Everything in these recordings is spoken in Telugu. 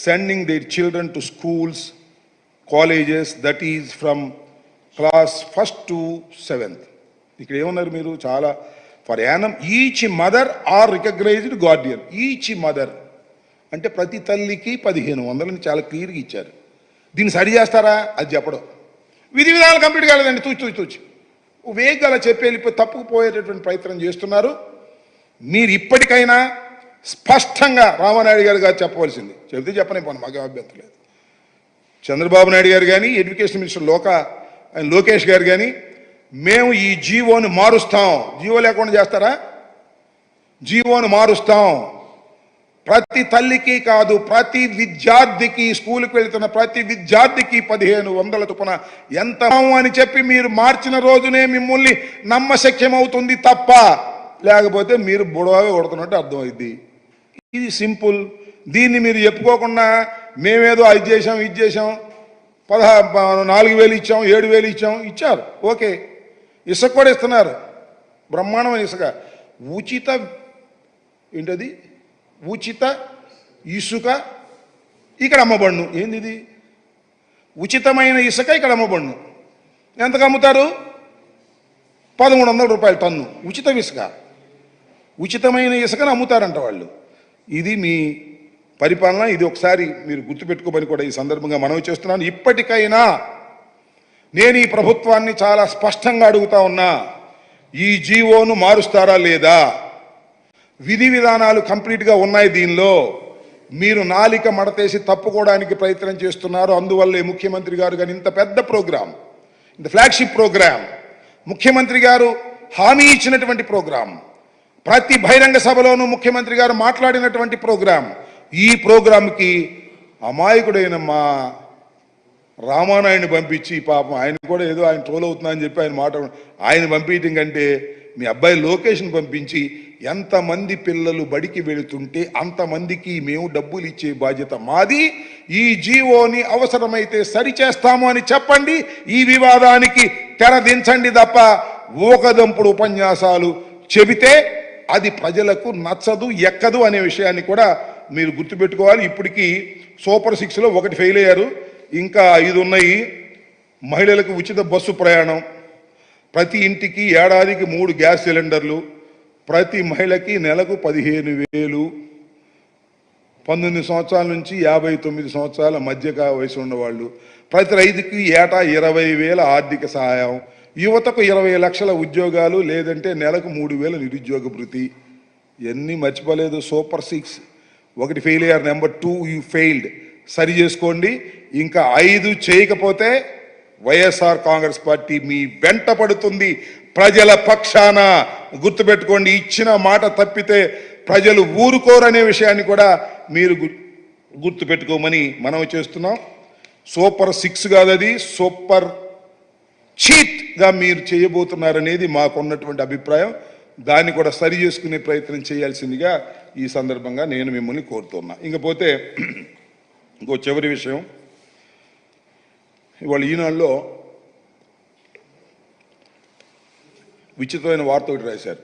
sending their children to schools, colleges, that is from class 1st to 7th. ఇక్కడ ఏమన్నారు మీరు చాలా ఫర్ యానం each mother are recognised guardian. Each mother అంటే ప్రతి తల్లికి 1500 చాలా క్లియర్గా ఇచ్చారు. దీన్ని సరి చేస్తారా అది చెప్పడం. విధి విధానాలు కంప్లీట్ కాలేదండి, తూచి వేగంగా అలా చెప్పి వెళ్ళిపోయి తప్పుకుపోయేటటువంటి ప్రయత్నం చేస్తున్నారు. మీరు ఇప్పటికైనా స్పష్టంగా రామానాయుడు గారు చెప్పవలసింది చెబితే చెప్పనే పోను, మాకు అభ్యంతరం లేదు. చంద్రబాబు నాయుడు గారు కానీ ఎడ్యుకేషన్ మినిస్టర్ లోకేష్ గారు కానీ మేము ఈ జీవోని మారుస్తాం. జీవో లేకుండా చేస్తారా? జీవోని మారుస్తాం. ప్రతి తల్లికి కాదు, ప్రతి విద్యార్థికి, స్కూల్కి వెళ్తున్న ప్రతి విద్యార్థికి 1500 చొప్పున ఎంత అని చెప్పి మీరు మార్చిన రోజునే మిమ్మల్ని నమ్మశక్యం అవుతుంది తప్ప, లేకపోతే మీరు బుడవగా కొడుతున్నట్టు అర్థమైంది. ఇది సింపుల్. దీన్ని మీరు చెప్పుకోకుండా మేమేదో అది చేసాం ఇది చేసాం, 4,000 ఇచ్చాం, 7,000 ఇచ్చాం, ఇచ్చారు ఓకే. ఇసుక కూడా ఇస్తున్నారు, బ్రహ్మాండమైన ఇసుక. ఉచిత ఏంటది, ఉచిత ఇసుక ఇక్కడ అమ్మబడును. ఏంది ఇది? ఉచితమైన ఇసుక ఇక్కడ అమ్మబడును. ఎంతకు అమ్ముతారు? 1,300 రూపాయలు టన్ను ఉచిత ఇసుక. ఉచితమైన ఇసుకను అమ్ముతారంట వాళ్ళు. ఇది మీ పరిపాలన. ఇది ఒకసారి మీరు గుర్తుపెట్టుకోమని కూడా ఈ సందర్భంగా మనవి చేస్తున్నాను. ఇప్పటికైనా నేను ఈ ప్రభుత్వాన్ని చాలా స్పష్టంగా అడుగుతా ఉన్నా, ఈ జీవోను మారుస్తారా లేదా? విధి విధానాలు కంప్లీట్గా ఉన్నాయి. దీనిలో మీరు నాలిక మడతేసి తప్పుకోవడానికి ప్రయత్నం చేస్తున్నారు. అందువల్లే ముఖ్యమంత్రి గారు కానీ ఇంత పెద్ద ప్రోగ్రాం, ఇంత ఫ్లాగ్షిప్ ప్రోగ్రాం, ముఖ్యమంత్రి గారు హామీ ఇచ్చినటువంటి ప్రోగ్రాం, ప్రతి బహిరంగ సభలోనూ ముఖ్యమంత్రి గారు మాట్లాడినటువంటి ప్రోగ్రాం, ఈ ప్రోగ్రాంకి అమాయకుడైన మా రామానాయుడిని పంపించి, పాపం ఆయన కూడా ఏదో ఆయన ట్రోల్ అవుతున్నా అని చెప్పి ఆయన పంపించడం కంటే మీ అబ్బాయి లోకేష్ని పంపించి ఎంతమంది పిల్లలు బడికి వెళుతుంటే అంతమందికి మేము డబ్బులు ఇచ్చే బాధ్యత మాది. ఈ జీవోని అవసరమైతే సరిచేస్తాము అని చెప్పండి. ఈ వివాదానికి తెరదించండి తప్ప ఊకదంపుడు ఉపన్యాసాలు చెబితే అది ప్రజలకు నచ్చదు, ఎక్కదు అనే విషయాన్ని కూడా మీరు గుర్తుపెట్టుకోవాలి. ఇప్పటికీ సూపర్ 6లో 1 ఫెయిల్ అయ్యారు, ఇంకా 5 ఉన్నాయి. మహిళలకు ఉచిత బస్సు ప్రయాణం, ప్రతి ఇంటికి ఏడాదికి 3 గ్యాస్ సిలిండర్లు, ప్రతి మహిళకి నెలకు 15,000, 19 సంవత్సరాల నుంచి 59 సంవత్సరాల మధ్య వయసు ఉన్నవాళ్ళు, ప్రతి రైతుకి ఏటా 20,000 ఆర్థిక సహాయం, యువతకు 20 లక్షల ఉద్యోగాలు, లేదంటే నెలకు 3,000 నిరుద్యోగ భృతి. ఇవన్నీ మర్చిపోలేదు. సూపర్ 6 1 ఫెయిల్ అయ్యారు. Number 2 you failed. సరి చేసుకోండి. ఇంకా 5 చేయకపోతే వైఎస్ఆర్ కాంగ్రెస్ పార్టీ మీ వెంట పడుతుంది ప్రజల పక్షాన. గుర్తుపెట్టుకోండి, ఇచ్చిన మాట తప్పితే ప్రజలు ఊరుకోరనే విషయాన్ని కూడా మీరు గుర్తుపెట్టుకోమని మనం చేస్తున్నాం. సూపర్ 6 కాదు, అది సూపర్ చీట్గా మీరు చేయబోతున్నారనేది మాకున్నటువంటి అభిప్రాయం. దాన్ని కూడా సరి చేసుకునే ప్రయత్నం చేయాల్సిందిగా ఈ సందర్భంగా నేను మిమ్మల్ని కోరుతున్నా. ఇంకపోతే ఇంకో చివరి విషయం, ఇవాళ ఈనాడులో విచిత్రమైన వార్త ఒకటి రాశారు.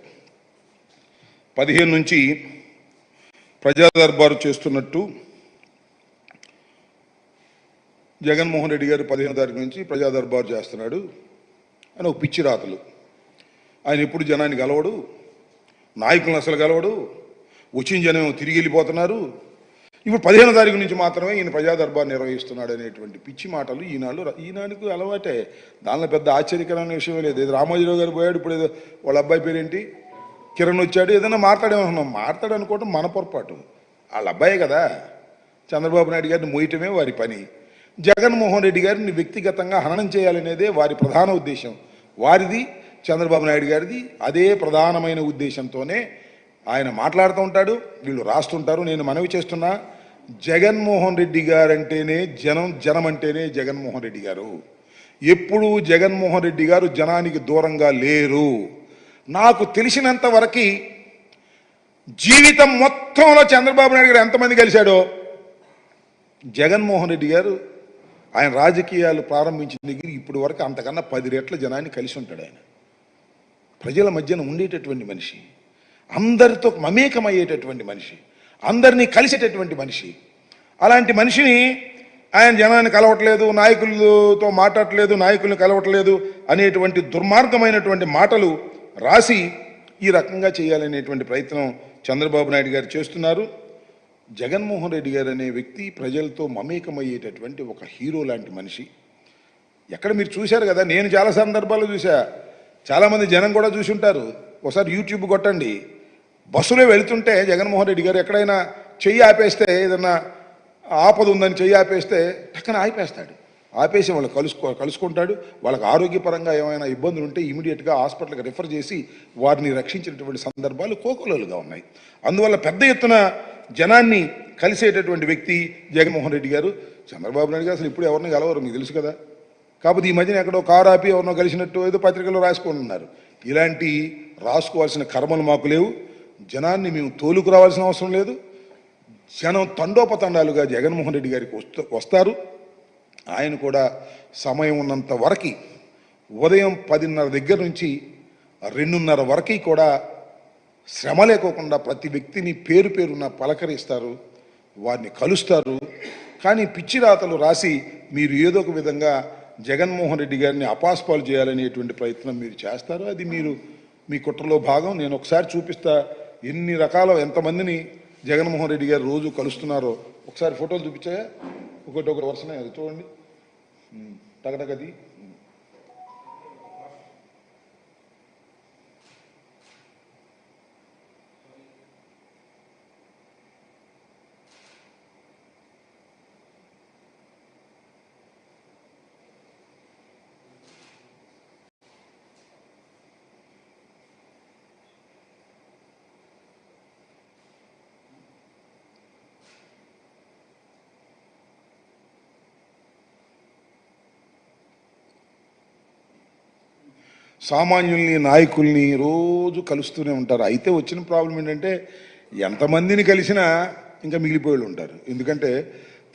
15 నుంచి ప్రజా దర్బారు చేస్తున్నట్టు జగన్మోహన్ రెడ్డి గారు 15వ తారీఖు నుంచి ప్రజా దర్బారు చేస్తున్నాడు అని ఒక పిచ్చి రాతలు. ఆయన ఎప్పుడు జనాన్ని కలవడు, నాయకులను అసలు కలవడు, వచ్చిన జనం తిరిగి వెళ్ళిపోతున్నారు. ఇప్పుడు 15వ తారీఖు నుంచి మాత్రమే ఈయన ప్రజా దర్బార్ నిర్వహిస్తున్నాడు అనేటువంటి పిచ్చి మాటలు ఈనాడుకు అలవాటే. దానిలో పెద్ద ఆశ్చర్యకరమైన విషయం లేదు. ఏదో రామోజీరావు గారు పోయాడు, ఇప్పుడు ఏదో వాళ్ళ అబ్బాయి పేరేంటి కిరణ్ వచ్చాడు, ఏదైనా మాట్లాడేమనుకున్నాం. మాట్లాడనుకోవటం మన పొరపాటు. వాళ్ళ అబ్బాయే కదా. చంద్రబాబు నాయుడు గారిని మోయటమే వారి పని. జగన్మోహన్ రెడ్డి గారిని వ్యక్తిగతంగా హననం చేయాలనేదే వారి ప్రధాన ఉద్దేశం. వారిది, చంద్రబాబు నాయుడు గారిది అదే ప్రధానమైన ఉద్దేశంతోనే ఆయన మాట్లాడుతూ ఉంటాడు, వీళ్ళు రాస్తుంటారు. నేను మనవి చేస్తున్నా, జగన్మోహన్ రెడ్డి గారంటేనే జనం అంటేనే జగన్మోహన్ రెడ్డి గారు. ఎప్పుడూ జగన్మోహన్ రెడ్డి గారు జనానికి దూరంగా లేరు. నాకు తెలిసినంత వరకు జీవితం మొత్తంలో చంద్రబాబు నాయుడు గారు ఎంతమంది కలిశాడో, జగన్మోహన్ రెడ్డి గారు ఆయన రాజకీయాలు ప్రారంభించిన దగ్గర ఇప్పటి వరకు అంతకన్నా 10 రెట్ల జనాన్ని కలిసి ఉంటాడు. ఆయన ప్రజల మధ్యన ఉండేటటువంటి మనిషి, అందరితో మమేకమయ్యేటటువంటి మనిషి, అందరినీ కలిసేటటువంటి మనిషి. అలాంటి మనిషిని ఆయన జనాన్ని కలవట్లేదు, నాయకులతో మాట్లాడట్లేదు, నాయకుల్ని కలవట్లేదు అనేటువంటి దుర్మార్గమైనటువంటి మాటలు రాసి ఈ రకంగా చేయాలనేటువంటి ప్రయత్నం చంద్రబాబు నాయుడు గారు చేస్తున్నారు. జగన్మోహన్ రెడ్డి గారు అనే వ్యక్తి ప్రజలతో మమేకమయ్యేటటువంటి ఒక హీరో లాంటి మనిషి. ఎక్కడ మీరు చూశారు కదా, నేను చాలా సందర్భాలు చూసా, చాలామంది జనం కూడా చూసి ఉంటారు. ఒకసారి యూట్యూబ్ కొట్టండి, బస్సులో వెళుతుంటే జగన్మోహన్ రెడ్డి గారు ఎక్కడైనా చెయ్యి ఆపేస్తే, ఏదన్నా ఆపద ఉందని చెయ్యి ఆపేస్తే టక్కన ఆపేస్తాడు. ఆపేసి వాళ్ళు కలుసుకుంటాడు. వాళ్ళకి ఆరోగ్యపరంగా ఏమైనా ఇబ్బందులు ఉంటే ఇమీడియట్గా హాస్పిటల్కి రిఫర్ చేసి వారిని రక్షించినటువంటి సందర్భాలు కోకొల్లలుగా ఉన్నాయి. అందువల్ల పెద్ద ఎత్తున జనాన్ని కలిసేటటువంటి వ్యక్తి జగన్మోహన్ రెడ్డి గారు. చంద్రబాబు నాయుడు గారు అసలు ఇప్పుడు ఎవరిని కలవరు, మీకు తెలుసు కదా. కాకపోతే ఈ మధ్యన ఎక్కడో కారు ఆపి ఎవరినో కలిసినట్టు ఏదో పత్రికల్లో రాసుకుంటున్నారు. ఇలాంటి రాసుకోవాల్సిన కర్మలు మాకు లేవు. జనాన్ని మేము తోలుకు రావాల్సిన అవసరం లేదు. జనం తండోపతండాలుగా జగన్మోహన్ రెడ్డి గారికి వస్తారు. ఆయన కూడా సమయం ఉన్నంత వరకు ఉదయం 10:30 దగ్గర నుంచి 2:30 వరకు కూడా శ్రమ లేకోకుండా ప్రతి వ్యక్తిని పేరు పేరున పలకరిస్తారు, వారిని కలుస్తారు. కానీ పిచ్చి రాతలు రాసి మీరు ఏదో ఒక విధంగా జగన్మోహన్ రెడ్డి గారిని అపాస్పాలు చేయాలనేటువంటి ప్రయత్నం మీరు చేస్తారు. అది మీరు మీ కుట్రలో భాగం. నేను ఒకసారి చూపిస్తా ఎన్ని రకాల ఎంతమందిని జగన్మోహన్ రెడ్డి గారు రోజు కలుస్తున్నారో. ఒకసారి ఫోటోలు చూపించాయా, ఒకటి వరుసనే అది చూడండి, టగటగది. సామాన్యుల్ని, నాయకుల్ని రోజు కలుస్తూనే ఉంటారు. అయితే వచ్చిన ప్రాబ్లం ఏంటంటే ఎంతమందిని కలిసినా ఇంకా మిగిలిపోయి ఉంటారు. ఎందుకంటే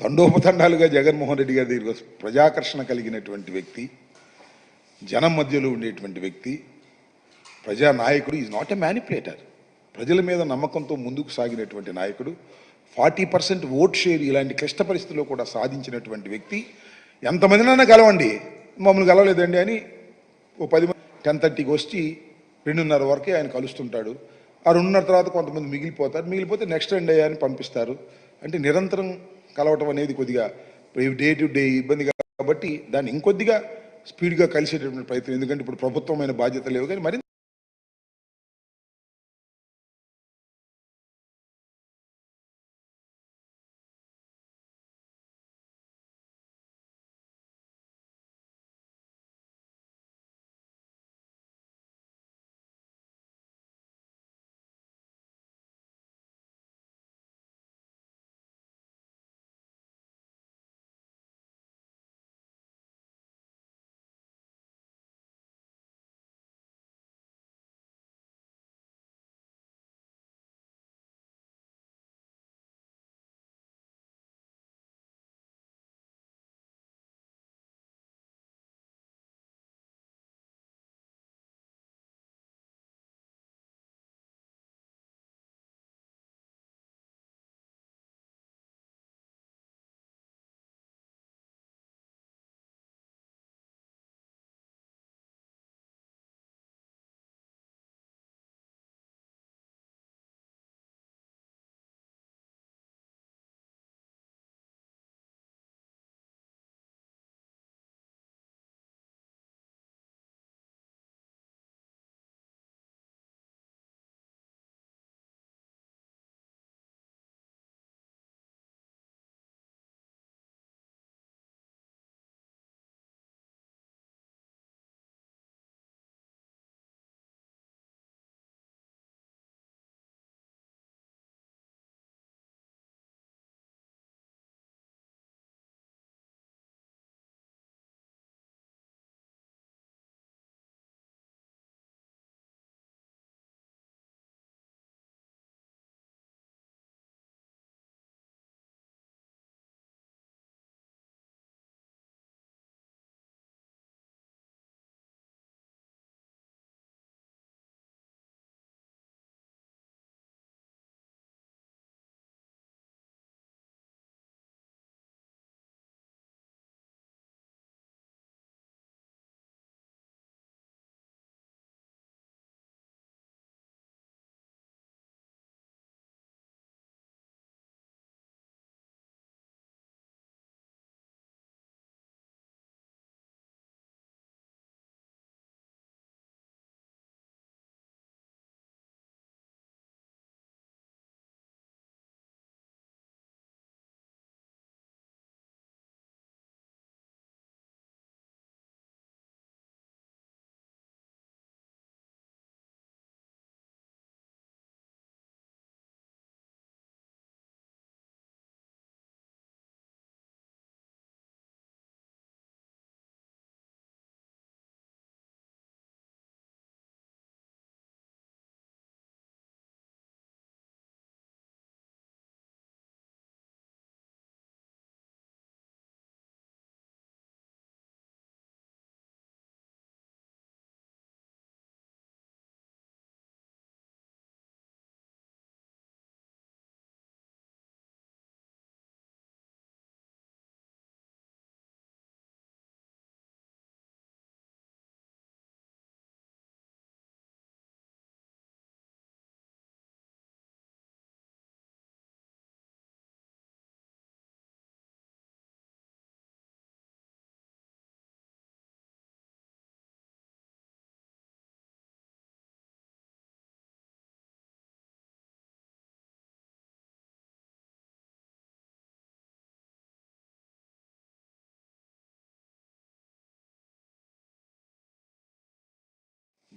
తండోపతండాలుగా జగన్మోహన్ రెడ్డి గారి దగ్గర ప్రజాకర్షణ కలిగినటువంటి వ్యక్తి, జనం మధ్యలో ఉండేటువంటి వ్యక్తి, ప్రజానాయకుడు. Is not a manipulator. ప్రజల మీద నమ్మకంతో ముందుకు సాగినటువంటి నాయకుడు. 40% ఓట్ షేర్ ఇలాంటి క్లిష్ట పరిస్థితుల్లో కూడా సాధించినటువంటి వ్యక్తి. ఎంతమందినైనా కలవండి, మమ్మల్ని కలవలేదండి అని ఓ 10:30కి వచ్చి 2:30 వరకే ఆయన కలుస్తుంటాడు. ఆ 2:30 తర్వాత కొంతమంది మిగిలిపోతారు. మిగిలిపోతే నెక్స్ట్ అండ్ అని పంపిస్తారు. అంటే నిరంతరం కలవటం అనేది కొద్దిగా డే టు డే ఇబ్బంది కాబట్టి దాన్ని ఇంకొద్దిగా స్పీడ్గా కలిసేటటువంటి ప్రయత్నం. ఎందుకంటే ఇప్పుడు ప్రభుత్వమైన బాధ్యత లేవు, కానీ మరి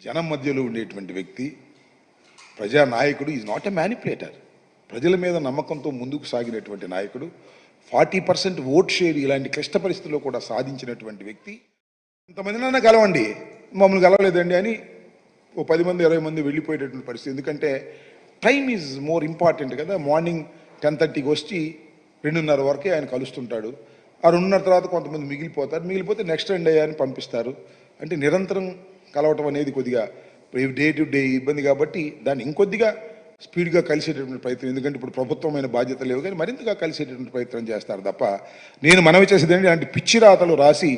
జనం మధ్యలో ఉండేటువంటి వ్యక్తి, ప్రజానాయకుడు. Is not a manipulator. ప్రజల మీద నమ్మకంతో ముందుకు సాగినటువంటి నాయకుడు. 40% ఓట్ షేర్ ఇలాంటి క్లిష్ట పరిస్థితుల్లో కూడా సాధించినటువంటి వ్యక్తి. ఇంతమందినన్నా కలవండి, మమ్మల్ని కలవలేదండి అని ఓ 10 మంది 20 మంది వెళ్ళిపోయేటటువంటి పరిస్థితి. ఎందుకంటే టైం ఈజ్ మోర్ ఇంపార్టెంట్ కదా. మార్నింగ్ 10:30కి వచ్చి 2:30 వరకే ఆయన కలుస్తుంటాడు. ఆ 2:30 తర్వాత కొంతమంది మిగిలిపోతే నెక్స్ట్ ఎండ్ అయ్యారని పంపిస్తారు. అంటే నిరంతరం కలవటం అనేది కొద్దిగా డే టు డే ఇబ్బంది కాబట్టి దాన్ని ఇంకొద్దిగా స్పీడ్గా కలిసేటటువంటి ప్రయత్నం, ఎందుకంటే ఇప్పుడు ప్రభుత్వమైన బాధ్యత లేవు కానీ మరింతగా కలిసేటటువంటి ప్రయత్నం చేస్తారు తప్ప నేను మనవి చేసేది ఏంటి, అంటే పిచ్చి రాతలు రాసి